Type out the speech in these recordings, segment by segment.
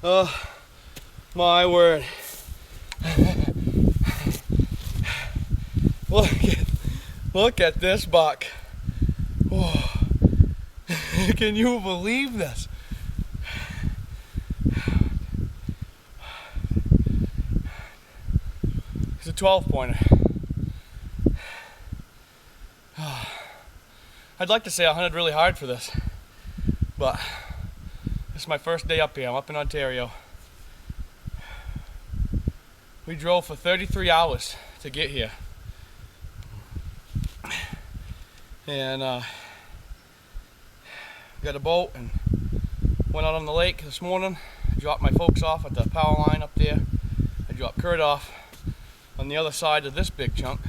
Oh, my word. Look at this buck. Oh. Can you believe this? It's a 12 pointer. I'd like to say I hunted really hard for this, but this is my first day up here. I'm up in Ontario. We drove for 33 hours to get here. And got a boat and went out on the lake this morning. I dropped my folks off at the power line up there. I dropped Kurt off on the other side of this big chunk.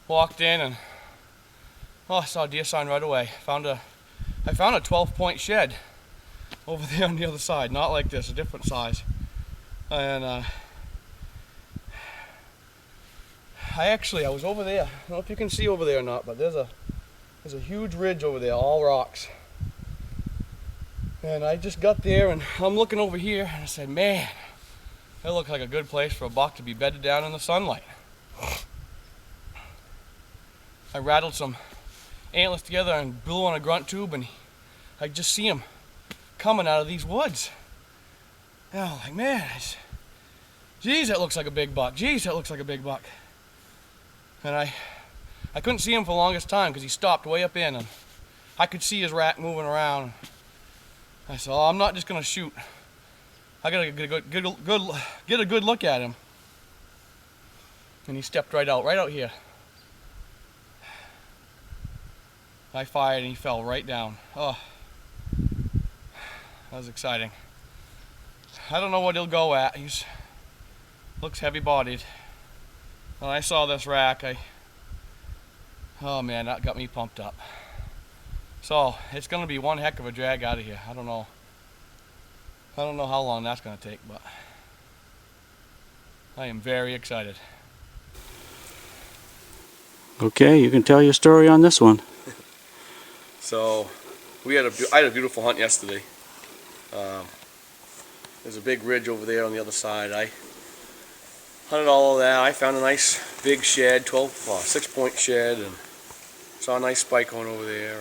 Walked in and I saw a deer sign right away. I found a 12-point shed over there on the other side. Not like this, a different size. And I was over there. I don't know if you can see over there or not, but there's a huge ridge over there, all rocks. And I just got there and I'm looking over here and I said, man, that looks like a good place for a buck to be bedded down in the sunlight. I rattled some antlers together and blew on a grunt tube, and I just see him coming out of these woods. And I'm like, man, geez, that looks like a big buck. Geez, that looks like a big buck. And I couldn't see him for the longest time because he stopped way up in, and I could see his rack moving around. I said, oh, I'm not just gonna shoot. I gotta get a good look at him. And he stepped right out here. I fired and he fell right down. Oh, that was exciting. I don't know what he'll go at. Looks heavy-bodied. When I saw this rack, oh man, that got me pumped up. So it's gonna be one heck of a drag out of here. I don't know how long that's gonna take, but I am very excited. Okay, you can tell your story on this one. So I had a beautiful hunt yesterday. There's a big ridge over there on the other side. I hunted all of that. I found a nice big shed, 6-point shed, and saw a nice spike going over there.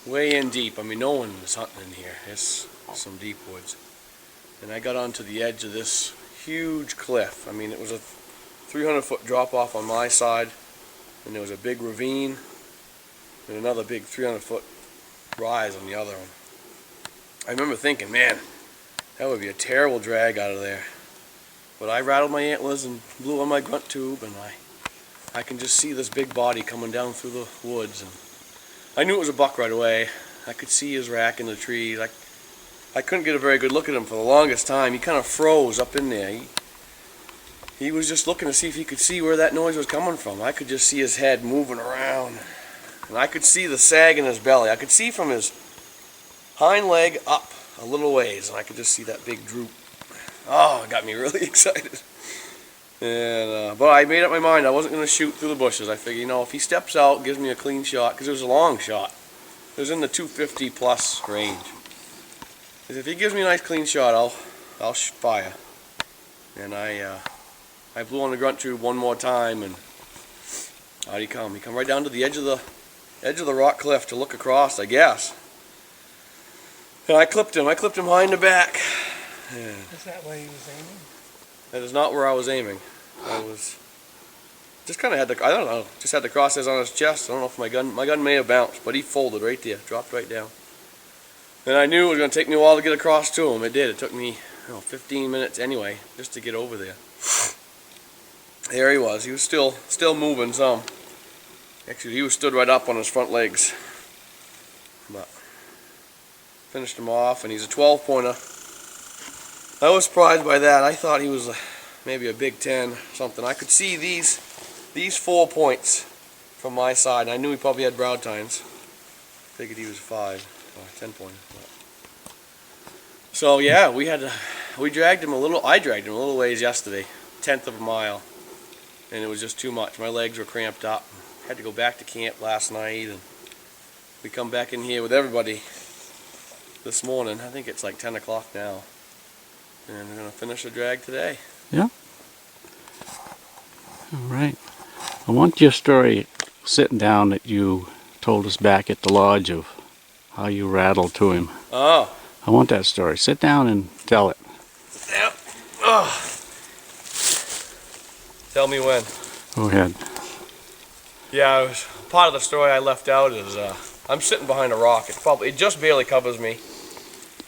Way in deep. I mean, no one was hunting in here. It's some deep woods. And I got onto the edge of this huge cliff. I mean, it was a 300-foot drop off on my side, and there was a big ravine and another big 300-foot rise on the other one. I remember thinking, man, that would be a terrible drag out of there. But I rattled my antlers and blew on my grunt tube, and I can just see this big body coming down through the woods. And I knew it was a buck right away. I could see his rack in the trees. I couldn't get a very good look at him for the longest time. He kind of froze up in there. He was just looking to see if he could see where that noise was coming from. I could just see his head moving around. And I could see the sag in his belly. I could see from his hind leg up a little ways, and I could just see that big droop. Oh, it got me really excited. And but I made up my mind I wasn't going to shoot through the bushes. I figured, if he steps out, gives me a clean shot, because it was a long shot. It was in the 250 plus range. If he gives me a nice clean shot, I'll fire. And I blew on the grunt tube one more time, and out he come. He come right down to the edge of the rock cliff to look across, I guess. And I clipped him. I clipped him behind the back. Yeah. Is that where he was aiming? That is not where I was aiming. I was just kind of had to, I don't know, just had the crosshairs on his chest. I don't know if my gun may have bounced, but he folded right there, dropped right down. And I knew it was going to take me a while to get across to him. It did. It took me 15 minutes anyway, just to get over there. There he was. He was still moving some. Actually, he was stood right up on his front legs. But finished him off, and he's a 12-pointer. I was surprised by that. I thought he was maybe a Big 10 something. I could see these 4 points from my side. I knew he probably had brow tines. Figured he was 5 or 10-pointer. So yeah, I dragged him a little ways yesterday, 1/10 of a mile, and it was just too much. My legs were cramped up. Had to go back to camp last night, and we come back in here with everybody this morning. I think it's like 10 o'clock now. And we're gonna finish the drag today. All right. I want your story sitting down that you told us back at the lodge of how you rattled to him. Oh. I want that story. Sit down and tell it. Yep. Oh. Tell me when. Go ahead. Yeah, it was, part of the story I left out is I'm sitting behind a rock. It just barely covers me.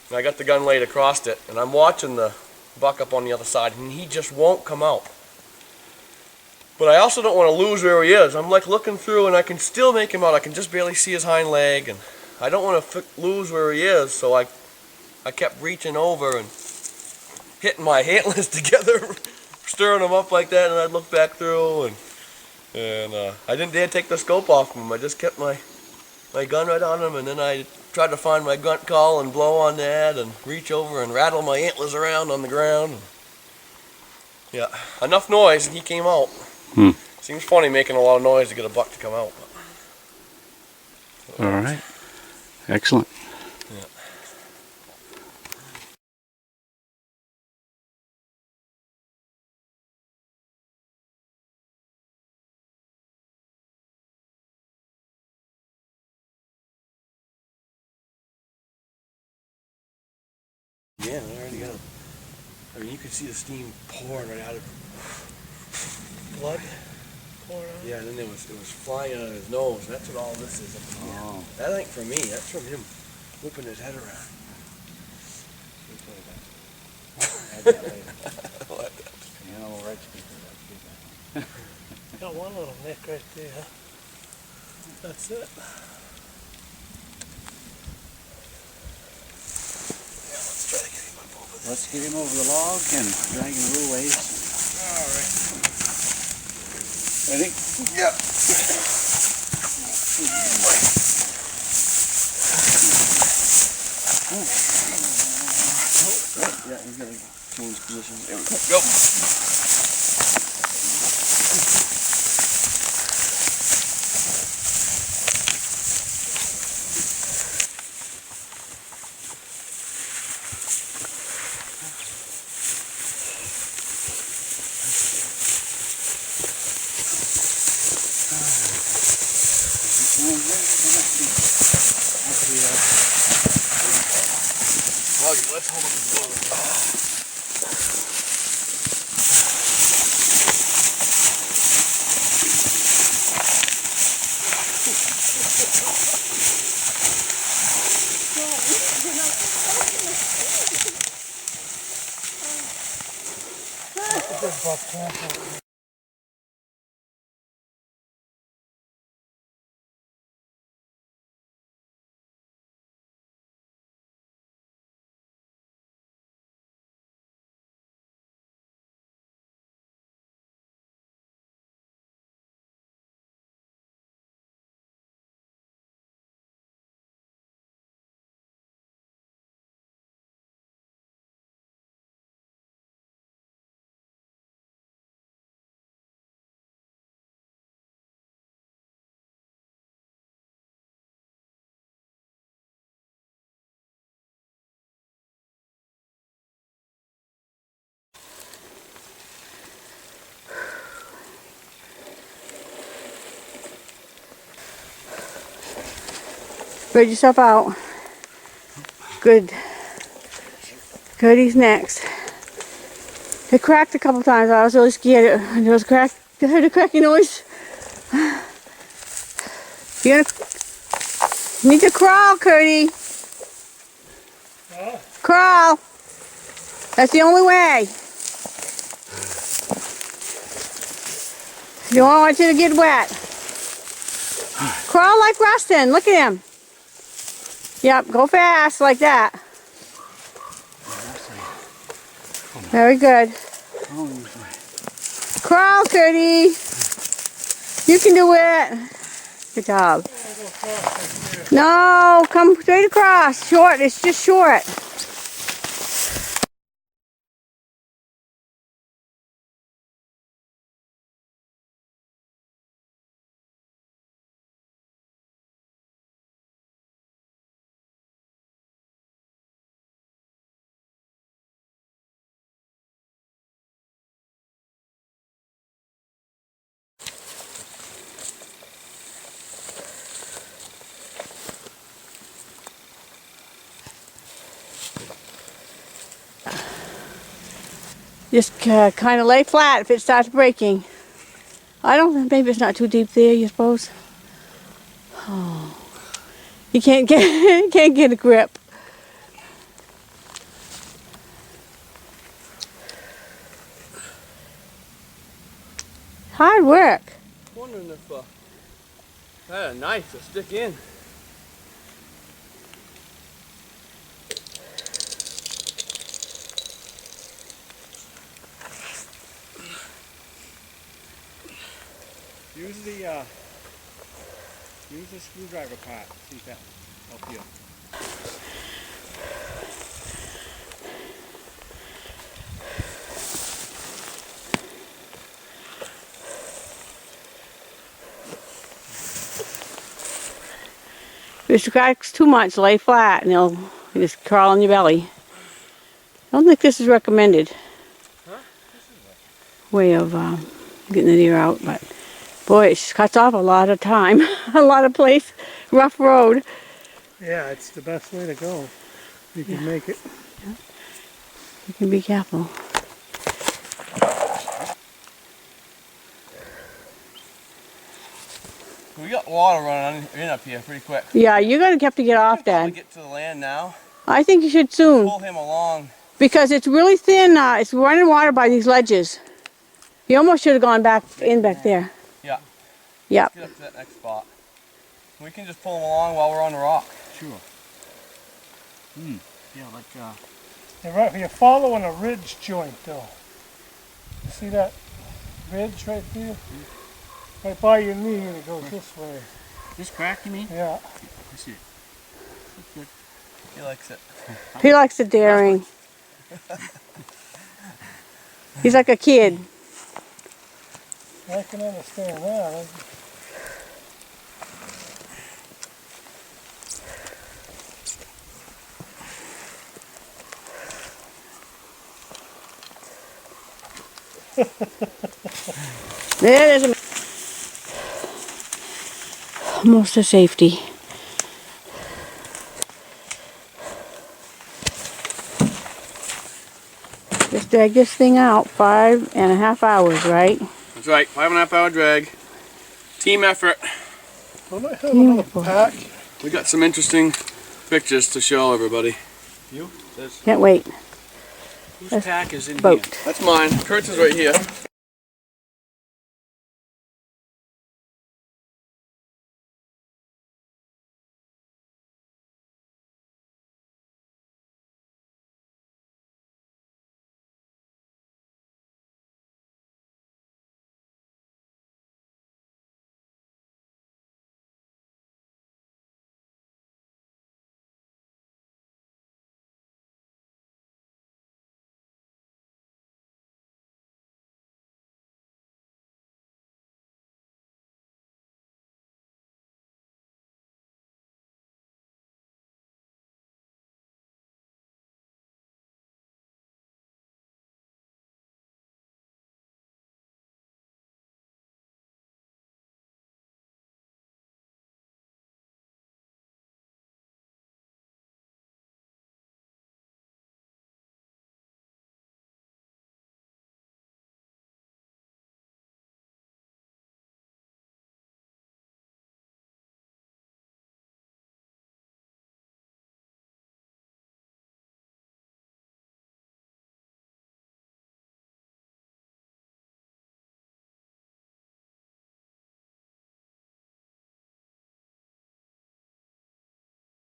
And I got the gun laid across it, and I'm watching the buck up on the other side, and he just won't come out. But I also don't want to lose where he is. I'm like looking through, and I can still make him out. I can just barely see his hind leg, and I don't want to lose where he is. So I kept reaching over and hitting my antlers together, stirring them up like that, and I'd look back through, and I didn't dare take the scope off him. I just kept my gun right on him, and then I tried to find my grunt call and blow on that, and reach over and rattle my antlers around on the ground. Yeah, enough noise, and he came out. Seems funny making a lot of noise to get a buck to come out. All right. Excellent. Yeah. Yeah, I already got him. I mean, you could see the steam pouring right out of him. Blood pouring out? Yeah, and then it was flying out of his nose. That's what all this is. Oh. That ain't from me. That's from him whipping his head around. Got one little nick right there. That's it. Let's get him over the log and drag him a little ways. All right. Ready? Yep. Yeah, he's gonna change position. There we go. Let's hold him. That's a good buck, man. Spread yourself out. Good. Good, he's next. It cracked a couple times. I was really scared. It was cracked. I heard a cracking noise. You need to crawl, Curdy. Crawl. That's the only way. You don't want you to get wet. Crawl like Rustin. Look at him. Yep, go fast like that. Very good. Crawl, Curdy. You can do it. Good job. No, come straight across. Short, it's just short. Just kind of lay flat if it starts breaking. I don't think, maybe it's not too deep there, you suppose? Oh. You can't get, can't get a grip. Hard work. Wondering if I had a knife to stick in. Use the screwdriver part. See if that help you. If it cracks too much, lay flat and it'll just crawl on your belly. I don't think this is recommended. Way of getting the deer out, but boy, it cuts off a lot of time, a lot of place, rough road. Yeah, it's the best way to go. You can make it. You can be careful. We got water running in up here pretty quick. Yeah, you're gonna have to get off, Probably Dad. get to the land now. I think you should soon, Pull him along. because it's really thin. It's running water by these ledges. You almost should have gone back in back there. Yeah. Yep. Get up to that next spot. We can just pull him along while we're on the rock. Sure. Yeah, like You're following a ridge joint though. You see that ridge right there? Right by your knee and it goes this way. this crack, you mean? Yeah. I see it. Good. He likes it. He likes the daring. He's like a kid. I can understand that. There's almost to safety. Just drag this thing out 5.5 hours, right? That's right. 5.5 hour drag. Team effort. I might have another Beautiful. pack. We got some interesting pictures to show everybody. You? There's, Can't wait. whose tack is in Boat. That's mine. Kurt's is right here.